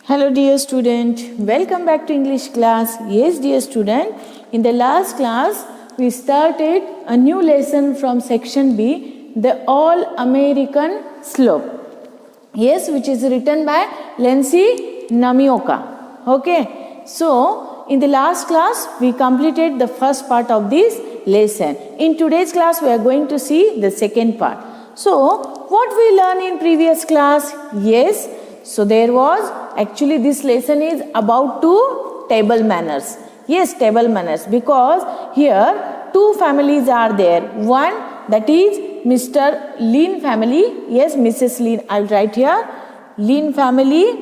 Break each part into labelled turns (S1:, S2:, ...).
S1: Hello dear student, welcome back to English class. Yes dear student, in the last class we started a new lesson from section B, the All American Slope. Yes, which is written by Lindsay Namioka. Okay, so in the last class we completed the first part of this lesson. In today's class we are going to see the second part. So what we learned in previous class? Yes, so there was actually this lesson is about two table manners. Yes, table manners, because here two families are there. One, that is Mr. Lin family. Yes, Mrs. Lin, I'll write here. Lin family.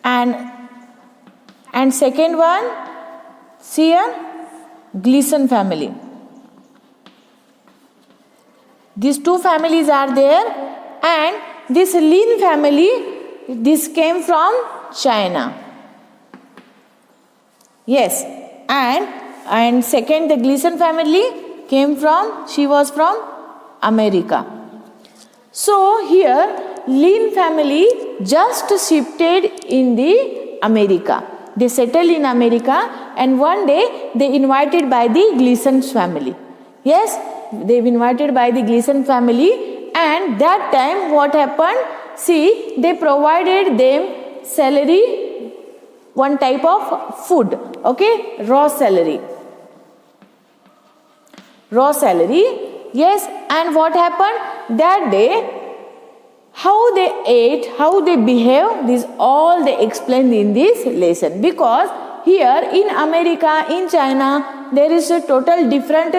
S1: And second one, see here, Gleason family. These two families are there, and this Lin family, this came from China. Yes, and second, the Gleason family she was from America. So here Lin family just shifted in the America. They settled in America, and one day they invited by the Gleason family. Yes, they invited by the Gleason family, and that time what happened? See, they provided them celery, one type of food. Okay, raw celery. Yes, and what happened that day? How they ate, how they behave, this all they explained in this lesson. Because here in America, in China, there is a total different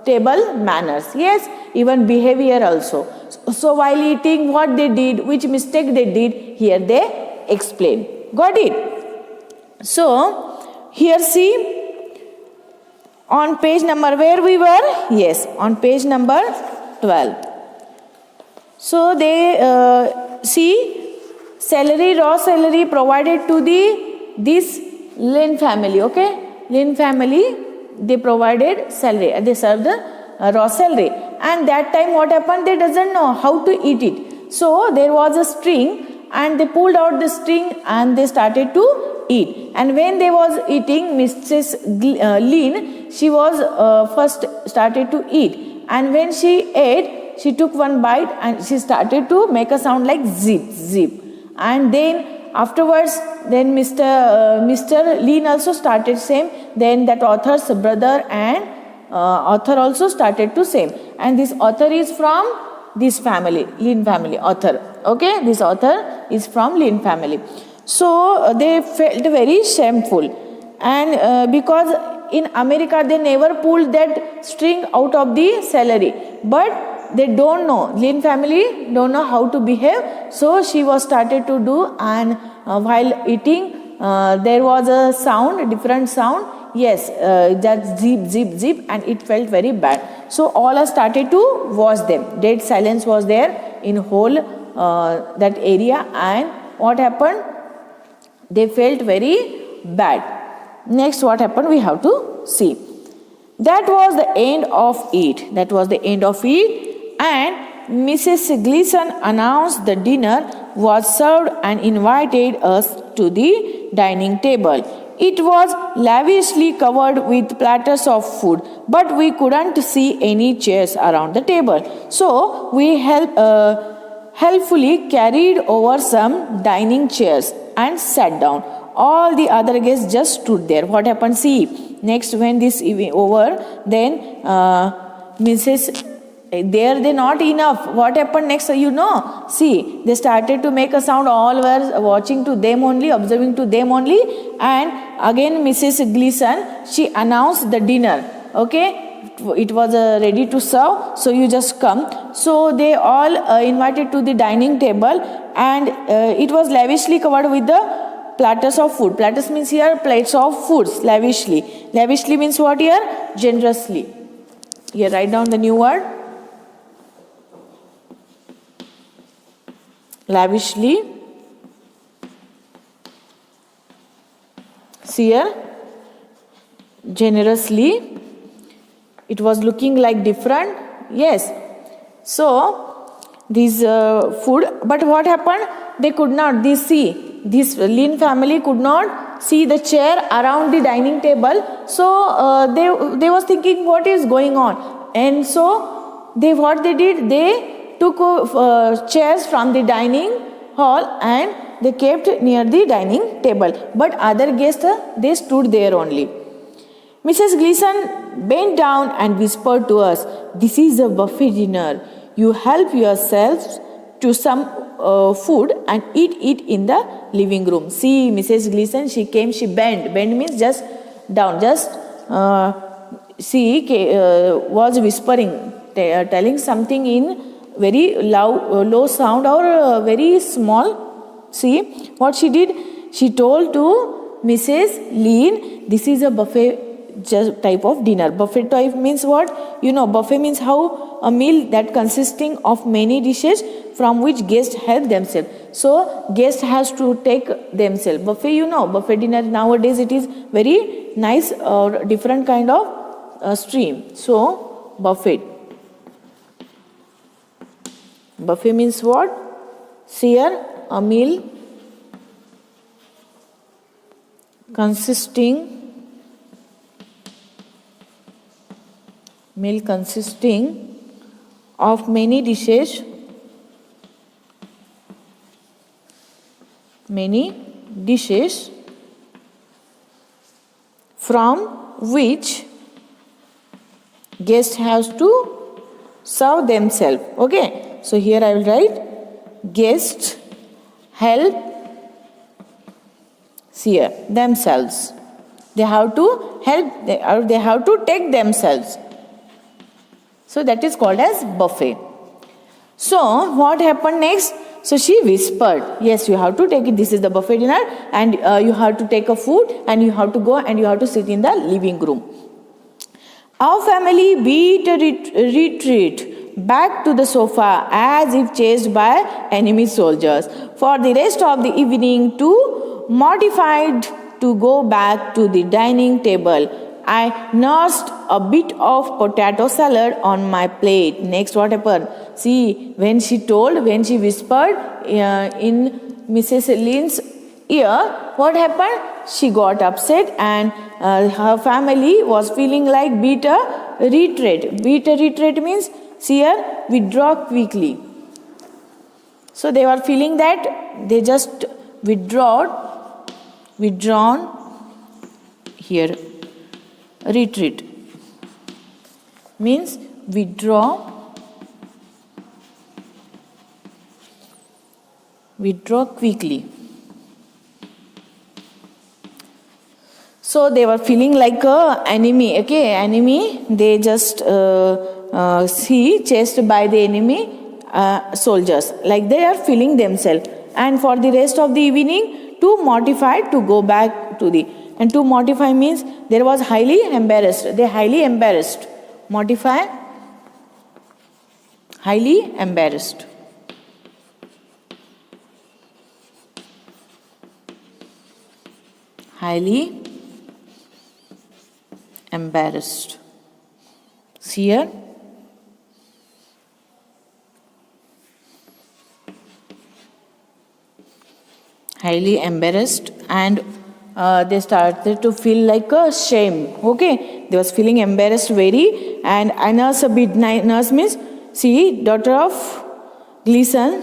S1: table manners. Yes, even behavior also. So while eating, what they did, which mistake they did, here they explain. Got it? So here see, on page number where we were? Yes, on page number 12. So they see celery, raw celery provided to this Lin family. Okay, Lin family, they provided celery. They served the raw celery. And that time what happened? They doesn't know how to eat it. So there was a string, and they pulled out the string and they started to eat. And when they was eating, Mrs. Lin, she was first started to eat. And when she ate, she took one bite and she started to make a sound like zip, zip. And then afterwards, then Mr. Lin also started same. Then that author's brother and author also started to same. And this author is from this family, Lin family, author. Okay, this author is from Lin family. So they felt very shameful. And because in America, they never pulled that string out of the celery. But they don't know, Lin family don't know how to behave. So she was started to do, and while eating, there was a sound, different sound. Yes, that zip, zip, zip, and it felt very bad. So all are started to watch them. Dead silence was there in whole that area. And what happened? They felt very bad. Next, what happened? We have to see. That was the end of it. That was the end of it. And Mrs. Gleason announced the dinner was served and invited us to the dining table. It was lavishly covered with platters of food, but we couldn't see any chairs around the table. So we helpfully carried over some dining chairs and sat down. All the other guests just stood there. What happened? See, next when this over, then Mrs. There they not enough. What happened next? See, they started to make a sound. All were watching to them only, observing to them only. And again Mrs. Gleason, she announced the dinner. Okay, it was ready to serve. So you just come. So they all invited to the dining table, and it was lavishly covered with the platters of food. Platters means here plates of foods. Lavishly. Lavishly means what here? Generously. Here write down the new word. Lavishly. See here, generously. It was looking like different. Yes. So this food. But what happened? They could not. This Lin family could not see the chair around the dining table. So they was thinking what is going on, and so what they did, they took chairs from the dining hall and they kept near the dining table. But other guests they stood there only. Mrs. Gleason bent down and whispered to us, "This is a buffet dinner. You help yourselves to some food and eat it in the living room." See, Mrs. Gleason, she came, she bent. Bent means just down, just was whispering, telling something in very loud, low sound or very small. See, what she did? She told to Mrs. Lin, "This is a buffet just type of dinner." Buffet type means what? Buffet means how a meal that consisting of many dishes from which guests help themselves. So guest has to take themselves. Buffet, buffet dinner nowadays it is very nice or different kind of stream. So buffet. Buffet means what? Share a meal consisting of many dishes from which guest has to serve themselves. Okay, so here I will write guests help share themselves. They have to help, they have to take themselves. So that is called as buffet. So what happened next? So she whispered, "Yes, you have to take it. This is the buffet dinner, and you have to take a food, and you have to go and you have to sit in the living room." Our family beat a retreat back to the sofa as if chased by enemy soldiers. For the rest of the evening, too mortified to go back to the dining table, I nursed a bit of potato salad on my plate. Next, what happened? See, when she whispered in Mrs. Lin's ear, what happened? She got upset and her family was feeling like beat a retreat. Beat a retreat means withdraw quickly. So they were feeling that they just withdrawn here. Retreat means withdraw quickly. So they were feeling like a enemy. Okay, enemy. They just chased by the enemy soldiers. Like they are feeling themselves. And for the rest of the evening, too mortified to go back to the. And to mortify means there was highly embarrassed. They highly embarrassed. Mortify, highly embarrassed. Highly embarrassed. See here. Highly embarrassed, and they started to feel like a shame. Okay, they was feeling embarrassed very, and I nurse a bit. Nurse means, daughter of Gleason,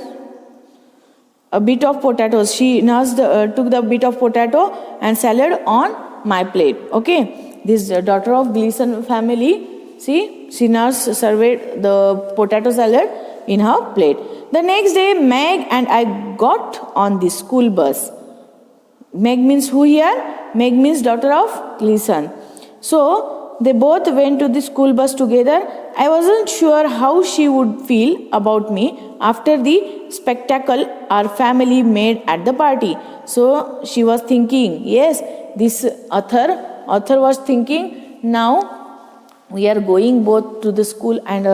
S1: a bit of potatoes. She nursed took the bit of potato and salad on my plate. Okay, this daughter of Gleason family, she nursed served the potato salad in her plate. The next day, Meg and I got on the school bus. Meg means who here? Meg means daughter of Gleason. So they both went to the school bus together. I wasn't sure how she would feel about me after the spectacle our family made at the party. So she was thinking, yes, this author was thinking, now we are going both to the school, and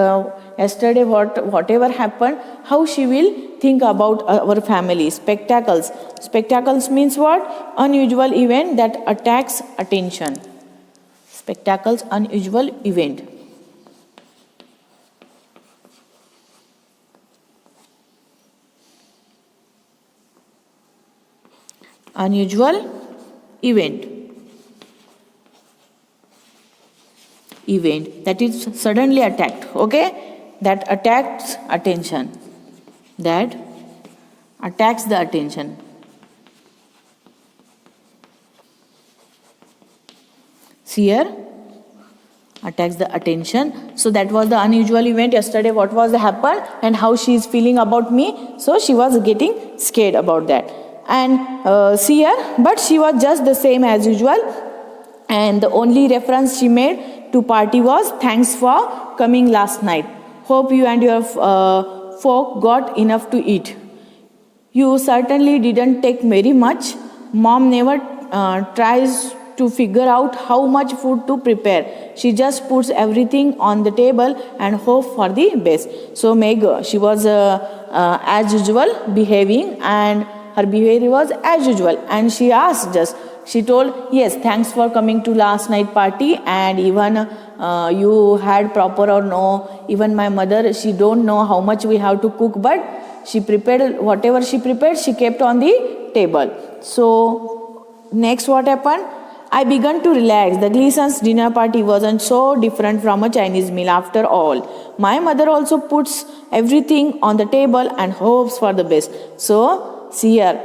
S1: yesterday whatever happened, how she will think about our family. Spectacles means what? Unusual event that attracts attention. Spectacles, unusual event. unusual event that is suddenly attacked, okay, that attacks attention, that attacks the attention. See here, attacks the attention. So that was the unusual event yesterday. What was happened and how she is feeling about me. So she was getting scared about that. And see here, but she was just the same as usual. And the only reference she made to party was, thanks for coming last night. Hope you and your folk got enough to eat. You certainly didn't take very much. Mom never tries to figure out how much food to prepare. She just puts everything on the table and hope for the best. So Meg, she was as usual behaving, and her behavior was as usual. And she asked just, she told, yes, thanks for coming to last night party, and even you had proper or no. Even my mother, she don't know how much we have to cook, but she prepared whatever she prepared, she kept on the table. So next what happened? I began to relax. The Gleason's dinner party wasn't so different from a Chinese meal after all. My mother also puts everything on the table and hopes for the best. So see here,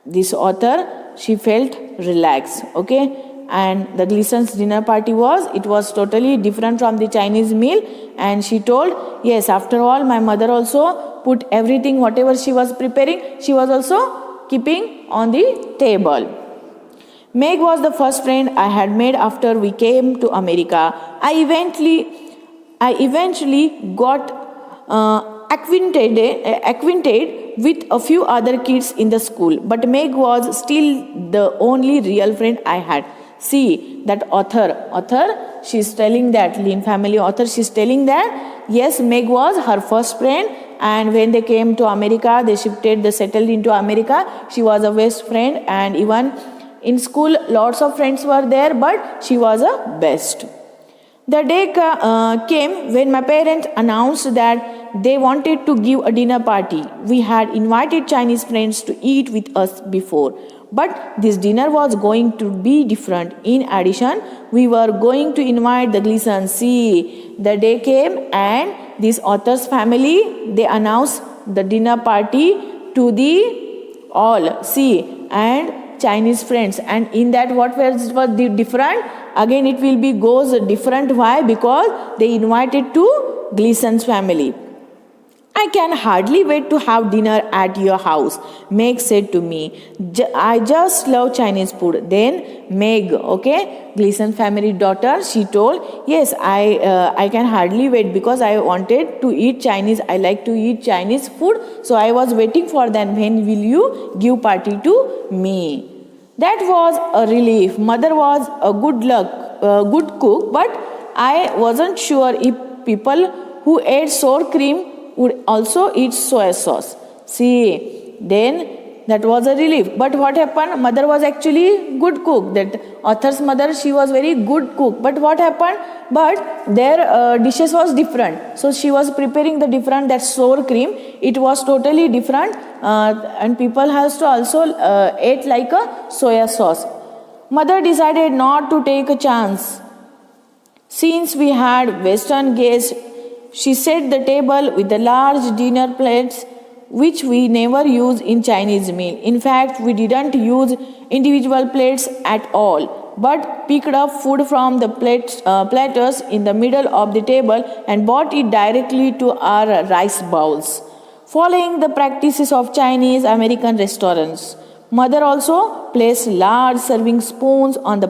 S1: this author, she felt relaxed, okay, and the Gleason's dinner party was totally different from the Chinese meal. And she told, yes, after all, my mother also put everything, whatever she was preparing, she was also keeping on the table. Meg was the first friend I had made after we came to America. I eventually got acquainted with a few other kids in the school, but Meg was still the only real friend I had. See, that author, she's telling that, Lin family author, she's telling that, yes, Meg was her first friend, and when they came to America, they settled into America. She was a best friend, and even in school, lots of friends were there, but she was a best. The day came when my parents announced that they wanted to give a dinner party. We had invited Chinese friends to eat with us before, but this dinner was going to be different. In addition, we were going to invite the Gleasons. See, the day came and this author's family, they announced the dinner party to the all. See, and Chinese friends, and in that what was the different? Again it will be goes different. Why? Because they invited to Gleason's family. I can hardly wait to have dinner at your house, Meg said to me. I just love Chinese food. Then Meg, okay, Gleason family daughter, she told, yes, I can hardly wait because I wanted to eat Chinese. I like to eat Chinese food. So I was waiting for them. When will you give party to me? That was a relief. Mother was a good cook, but I wasn't sure if people who ate sour cream would also eat soy sauce. See, then that was a relief. But what happened? Mother was actually good cook. That author's mother, she was very good cook. But what happened? But their dishes was different. So she was preparing the different, that sour cream. It was totally different. And people has to also eat like a soya sauce. Mother decided not to take a chance. Since we had Western guests, she set the table with the large dinner plates, which we never use in Chinese meal. In fact, we didn't use individual plates at all, but picked up food from the platters in the middle of the table and brought it directly to our rice bowls. Following the practices of Chinese American restaurants, Mother also placed large serving spoons on the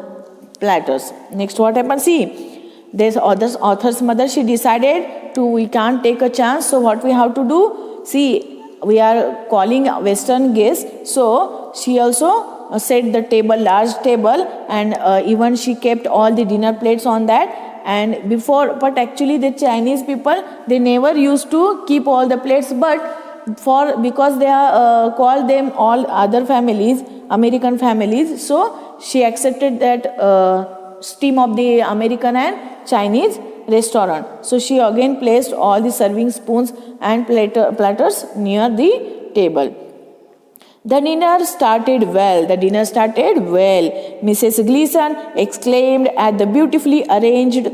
S1: platters. Next, what happened? See, this author's mother, she decided we can't take a chance. So what we have to do? See, we are calling Western guests. So she also set the table, large table, and even she kept all the dinner plates on that. And before, but actually the Chinese people, they never used to keep all the plates, but because they are call them all other families, American families. So she accepted that stream of the American and Chinese restaurant. So she again placed all the serving spoons and platters near the table. The dinner started well. The dinner started well. Mrs. Gleason exclaimed at the beautifully arranged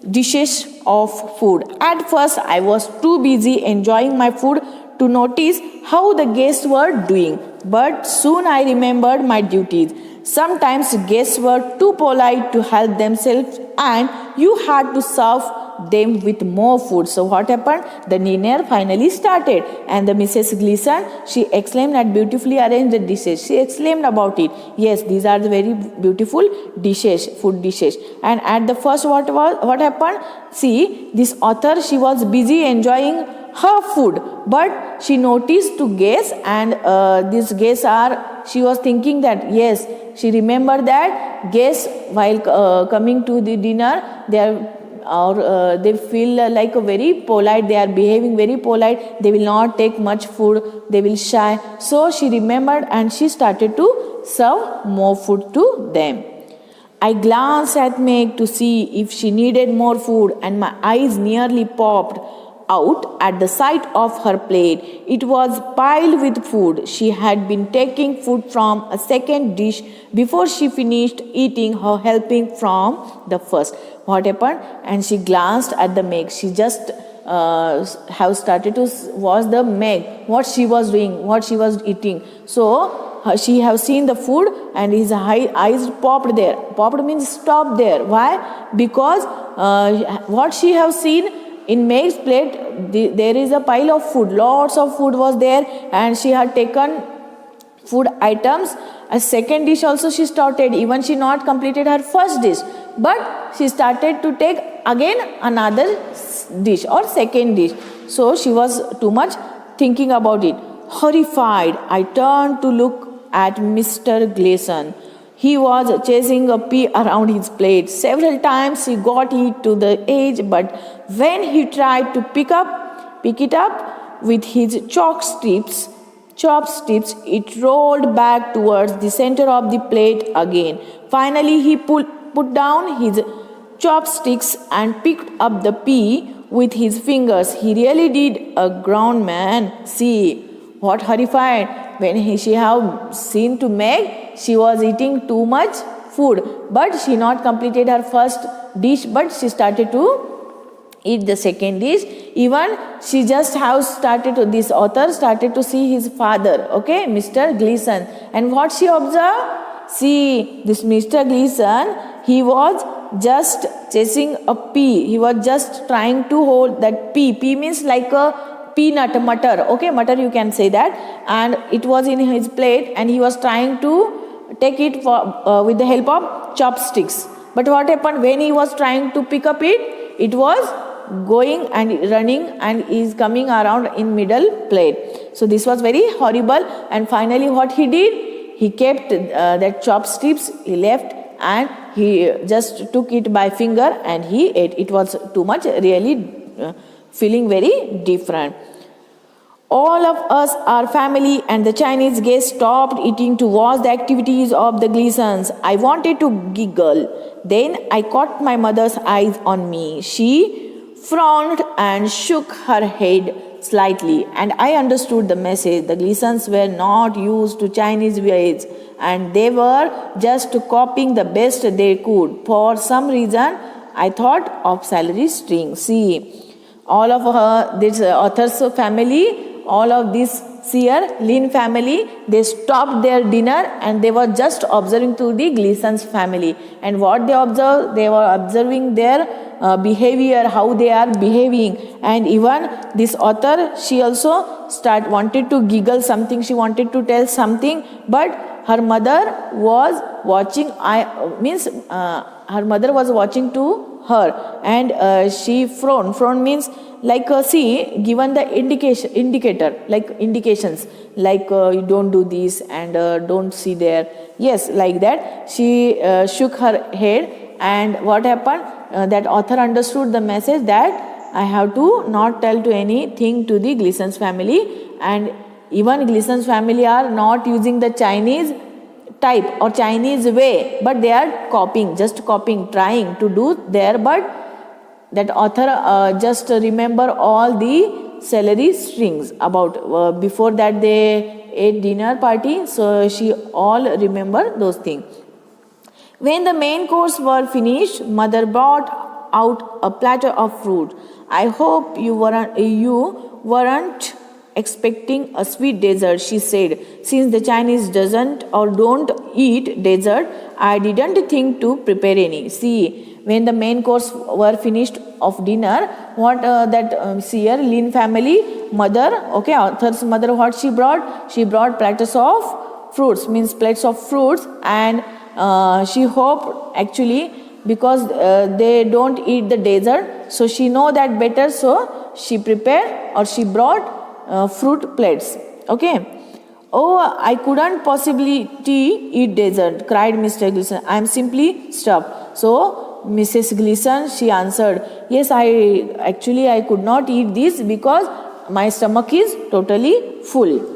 S1: dishes of food. At first, I was too busy enjoying my food to notice how the guests were doing. But soon I remembered my duties. Sometimes guests were too polite to help themselves, and you had to serve them with more food. So what happened? The dinner finally started, and the Mrs. Gleason, she exclaimed at beautifully arranged dishes. She exclaimed about it. Yes, these are the very beautiful dishes, food dishes. And at the first, what happened? See, this author, she was busy enjoying her food, but she noticed two guests, and these guests are, she was thinking that, yes, she remembered that guests while coming to the dinner, they are, or they feel like a very polite, they are behaving very polite, they will not take much food, they will shy. So she remembered, and she started to serve more food to them. I glanced at Meg to see if she needed more food, and my eyes nearly popped out at the sight of her plate. It was piled with food. She had been taking food from a second dish before she finished eating her helping from the first. What happened? And she glanced at the Meg. She just have started to watch the Meg, what she was doing, what she was eating. So she have seen the food, and his eyes popped there. Popped means stopped there. Why? Because what she have seen in Meg's plate, there is a pile of food. Lots of food was there, and she had taken food items. A second dish also she started. Even she not completed her first dish, but she started to take again another dish or second dish. So she was too much thinking about it. Horrified, I turned to look at Mr. Gleason. He was chasing a pea around his plate. Several times he got it to the edge, but when he tried to pick it up with his chopsticks, it rolled back towards the center of the plate again. Finally, he put down his chopsticks and picked up the pea with his fingers. He really did a grown man. See, what horrified when she have seen to Meg, she was eating too much food, but she not completed her first dish, but she started to eat the second dish. Even she just have started to, this author started to see his father, okay, Mr. Gleason, and what she observed? See, this Mr. Gleason, he was just chasing a pea. He was just trying to hold that pea. Pea means like a peanut, mutter, okay, mutter you can say that, and it was in his plate, and he was trying to take it for, with the help of chopsticks. But what happened when he was trying to pick up it? It was going and running and is coming around in middle plate. So this was very horrible, and finally what he did? He kept that chopsticks, he left, and he just took it by finger and he ate. It was too much, really feeling very different. All of us are family, and the Chinese guests stopped eating to watch the activities of the Gleasons. I wanted to giggle. Then I caught my mother's eyes on me. She frowned and shook her head slightly, and I understood the message. The Gleasons were not used to Chinese ways, and they were just copying the best they could. For some reason, I thought of celery string. See, all of her, this author's family, all of this Sear Lin family, they stopped their dinner and they were just observing to the Gleason's family. And what they observed, they were observing their behavior, how they are behaving. And even this author, she also wanted to giggle something, she wanted to tell something, but her mother was watching. Her mother was watching to her, and she frowned. Frown means like see, given the indicator, like indications, like you don't do this and don't see there. Yes, like that. She shook her head, and what happened? That author understood the message that I have to not tell to anything to the Gleason's family, and even Gleason's family are not using the Chinese type or Chinese way, but they are just copying, trying to do there. But that author just remember all the celery strings about before that they ate dinner party, so she all remember those things. When the main course were finished, mother brought out a platter of fruit. I hope you weren't expecting a sweet dessert, she said. Since the Chinese doesn't or don't eat dessert, I didn't think to prepare any. See, when the main course were finished of dinner, what see here, Lin family mother, okay, author's mother, what she brought? She brought platters of fruits, means plates of fruits, and she hoped actually because they don't eat the dessert, so she know that better, so she prepared or she brought fruit plates. Okay. Oh, I couldn't possibly eat dessert, cried Mr. Gleason. I am simply stuffed. So Mrs. Gleason, she answered, yes, I could not eat this because my stomach is totally full.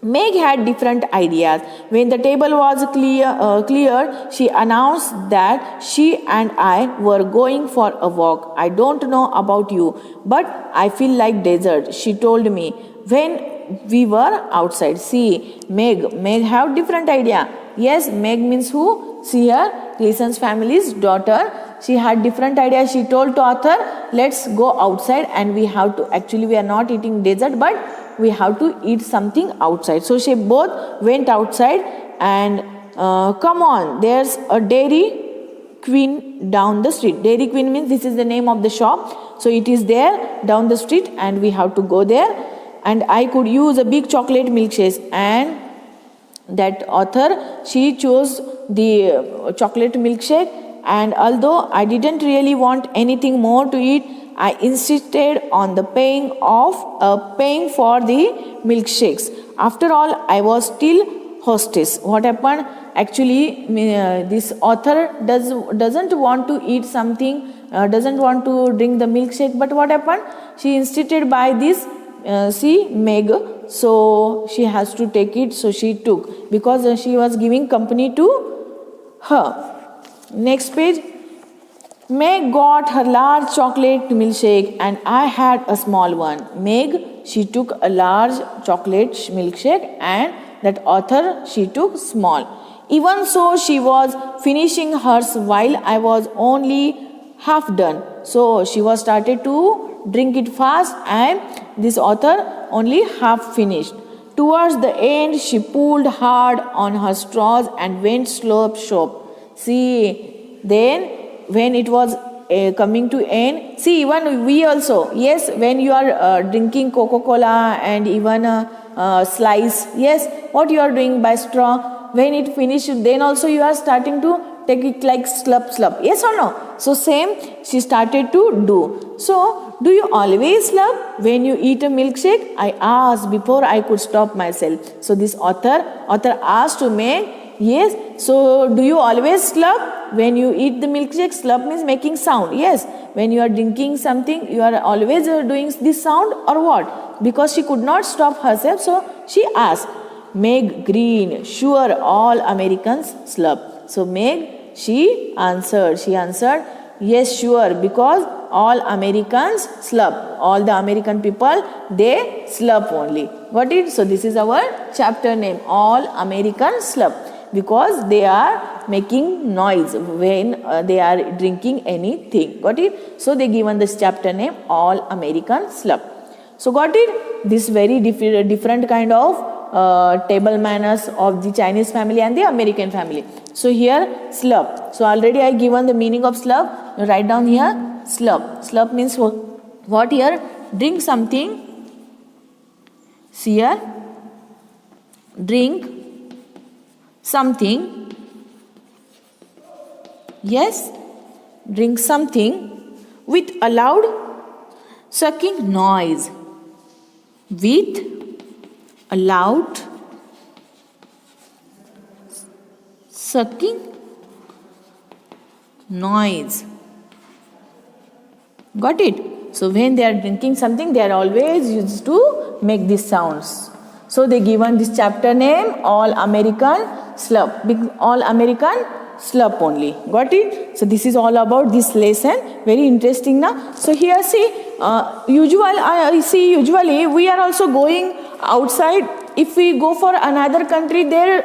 S1: Meg had different ideas. When the table was cleared, she announced that she and I were going for a walk. I don't know about you, but I feel like dessert, she told me when we were outside. See, Meg have different idea. Yes, Meg means who? See here, Gleason's family's daughter. She had different ideas. She told to Arthur, let's go outside and we have to, actually we are not eating dessert, but we have to eat something outside. So she both went outside and come on, there's a Dairy Queen down the street. Dairy Queen means this is the name of the shop. So it is there down the street and we have to go there. And I could use a big chocolate milkshake. And that author, she chose the chocolate milkshake. And although I didn't really want anything more to eat, I insisted on the paying for the milkshakes. After all, I was still hostess. What happened? Actually, this author doesn't want to eat something, doesn't want to drink the milkshake. But what happened? She insisted by this, Meg. So she has to take it. So she took, because she was giving company to her. Next page. Meg got her large chocolate milkshake and I had a small one. Meg, she took a large chocolate milkshake and that author, she took small. Even so, she was finishing hers while I was only half done. So she was started to drink it fast and this author only half finished. Towards the end, she pulled hard on her straws and went slope. See, then when it was coming to end, see, even we also, yes, when you are drinking Coca-Cola and even a slice, yes, what you are doing by straw, when it finishes, then also you are starting to take it like slurp, yes or no? So same she started to do. So do you always slurp when you eat a milkshake? I asked before I could stop myself. So this author asked to Meg, yes, so do you always slurp when you eat the milkshake? Slurp means making sound. Yes, when you are drinking something, you are always doing this sound or what? Because she could not stop herself, so she asked. Meg grinned. Sure, all Americans slurp. So Meg, she answered, yes, sure, because all Americans slurp. All the American people, they slurp only. Got it? So this is our chapter name, All Americans Slurp. Because they are making noise when they are drinking anything. Got it? So they given this chapter name, All American Slurp. So got it? This very different kind of table manners of the Chinese family and the American family. So here slurp. So already I given the meaning of slurp. You write down here slurp. Slurp means what here? Drink something. See here. Drink something. Yes, drink something with a loud sucking noise. With a loud sucking noise. Got it? So when they are drinking something, they are always used to make these sounds. So they given this chapter name, All American Slurp. All American Slurp only. Got it? So this is all about this lesson. Very interesting now. So here see, usually we are also going outside if we go for another country, their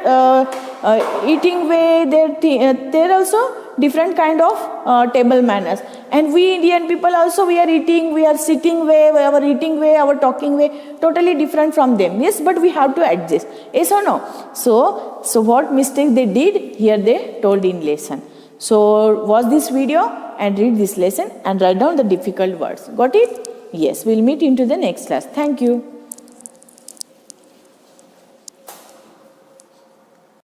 S1: eating way, there also different kind of table manners. And we Indian people also, we are sitting way, our eating way, our talking way, totally different from them. Yes, but we have to adjust. Yes or no? So what mistakes they did, here they told in lesson. So watch this video and read this lesson and write down the difficult words. Got it? Yes, we'll meet into the next class. Thank you.